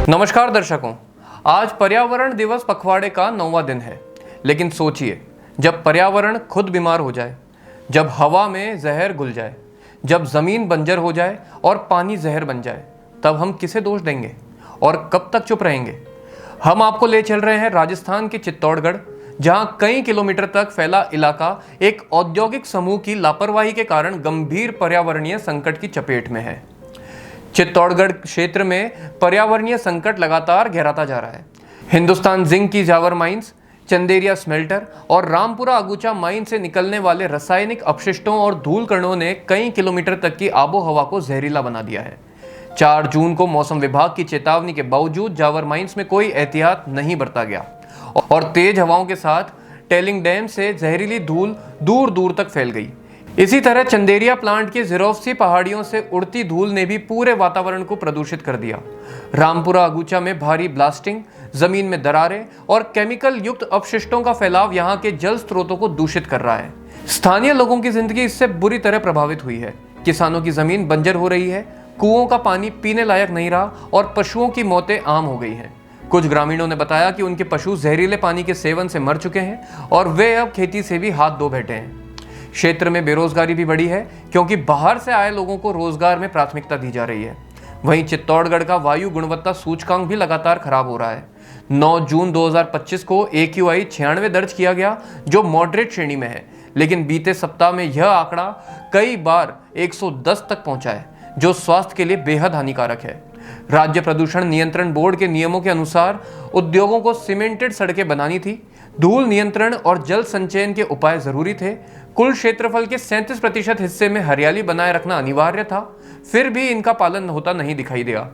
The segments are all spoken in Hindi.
नमस्कार दर्शकों, आज पर्यावरण दिवस पखवाड़े का 9वां दिन है। लेकिन सोचिए, जब पर्यावरण खुद बीमार हो जाए, जब हवा में जहर घुल जाए, जब जमीन बंजर हो जाए और पानी जहर बन जाए, तब हम किसे दोष देंगे और कब तक चुप रहेंगे? हम आपको ले चल रहे हैं राजस्थान के चित्तौड़गढ़, जहां कई किलोमीटर तक फैला इलाका एक औद्योगिक समूह की लापरवाही के कारण गंभीर पर्यावरणीय संकट की चपेट में है। चित्तौड़गढ़ क्षेत्र में पर्यावरणीय संकट लगातार गहराता जा रहा है। हिंदुस्तान जिंक की जावर माइंस, चंदेरिया स्मेल्टर और रामपुरा अगुचा माइन से निकलने वाले रासायनिक अपशिष्टों और धूल कणों ने कई किलोमीटर तक की आबो हवा को जहरीला बना दिया है। 4 जून को मौसम विभाग की चेतावनी के बावजूद जावर माइंस में कोई एहतियात नहीं बरता गया और तेज हवाओं के साथ टेलिंग डैम से जहरीली धूल दूर दूर तक फैल गई। इसी तरह चंदेरिया प्लांट की ज़िरोफ्सी पहाड़ियों से उड़ती धूल ने भी पूरे वातावरण को प्रदूषित कर दिया। रामपुरा अगुचा में भारी ब्लास्टिंग, जमीन में दरारें और केमिकल युक्त अपशिष्टों का फैलाव यहां के जल स्रोतों को दूषित कर रहा है। स्थानीय लोगों की जिंदगी इससे बुरी तरह प्रभावित हुई है। किसानों की जमीन बंजर हो रही है, कुओं का पानी पीने लायक नहीं रहा और पशुओं की मौतें आम हो गई हैं। कुछ ग्रामीणों ने बताया कि उनके पशु जहरीले पानी के सेवन से मर चुके हैं और वे अब खेती से भी हाथ धो बैठे हैं। क्षेत्र में बेरोजगारी भी बढ़ी है, क्योंकि बाहर से आए लोगों को रोजगार में प्राथमिकता दी जा रही है। वहीं चित्तौड़गढ़ का वायु गुणवत्ता सूचकांक भी लगातार खराब हो रहा है। 9 जून 2025 को AQI 96 दर्ज किया गया, जो मॉडरेट श्रेणी में है, लेकिन बीते सप्ताह में यह आंकड़ा कई बार 110 तक पहुंचा है, जो स्वास्थ्य के लिए बेहद हानिकारक है। राज्य प्रदूषण नियंत्रण बोर्ड के नियमों के अनुसार उद्योगों को सीमेंटेड सड़कें बनानी थी, धूल नियंत्रण और जल संचयन के उपाय जरूरी थे, कुल क्षेत्रफल के 37% हिस्से में हरियाली बनाए रखना अनिवार्य था, फिर भी इनका पालन होता नहीं दिखाई दिया।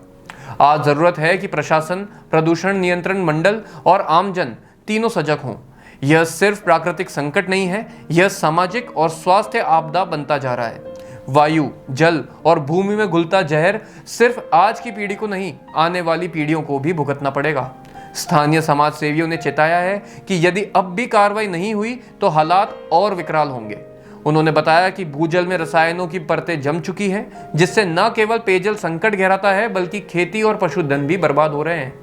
आज जरूरत है कि प्रशासन, प्रदूषण नियंत्रण मंडल और आमजन तीनों सजग हों। यह सिर्फ प्राकृतिक संकट नहीं है, यह सामाजिक और स्वास्थ्य आपदा बनता जा रहा है। वायु, जल और भूमि में घुलता जहर सिर्फ आज की पीढ़ी को नहीं, आने वाली पीढ़ियों को भी भुगतना पड़ेगा। स्थानीय समाज सेवियों ने चेताया है कि यदि अब भी कार्रवाई नहीं हुई तो हालात और विकराल होंगे। उन्होंने बताया कि भूजल में रसायनों की परतें जम चुकी हैं, जिससे न केवल पेयजल संकट गहराता है, बल्कि खेती और पशुधन भी बर्बाद हो रहे हैं।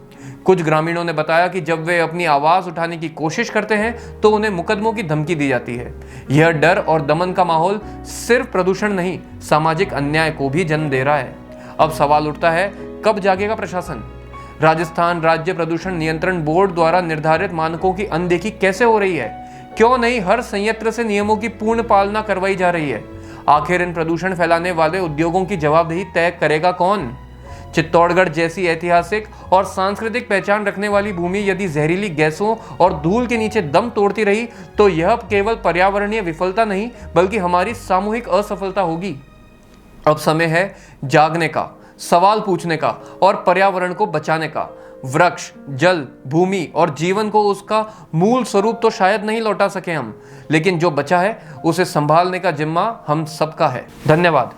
कुछ ग्रामीणों ने बताया कि जब वे अपनी आवाज उठाने की कोशिश करते हैं तो उन्हें मुकदमों की धमकी दी जाती है। यह डर और दमन का माहौल सिर्फ प्रदूषण नहीं, सामाजिक अन्याय को भी जन्म दे रहा है। अब सवाल उठता है, कब जागेगा प्रशासन? राजस्थान राज्य प्रदूषण नियंत्रण बोर्ड द्वारा निर्धारित मानकों की अनदेखी कैसे हो रही है? क्यों नहीं हर संयंत्र से नियमों की पूर्ण पालना करवाई जा रही है? आखिर इन प्रदूषण फैलाने वाले उद्योगों की जवाबदेही तय करेगा कौन? चित्तौड़गढ़ जैसी ऐतिहासिक और सांस्कृतिक पहचान रखने वाली भूमि यदि जहरीली गैसों और धूल के नीचे दम तोड़ती रही तो यह केवल पर्यावरणीय विफलता नहीं, बल्कि हमारी सामूहिक असफलता होगी। अब समय है जागने का, सवाल पूछने का और पर्यावरण को बचाने का। वृक्ष, जल, भूमि और जीवन को उसका मूल स्वरूप तो शायद नहीं लौटा सके हम, लेकिन जो बचा है उसे संभालने का जिम्मा हम सबका है। धन्यवाद।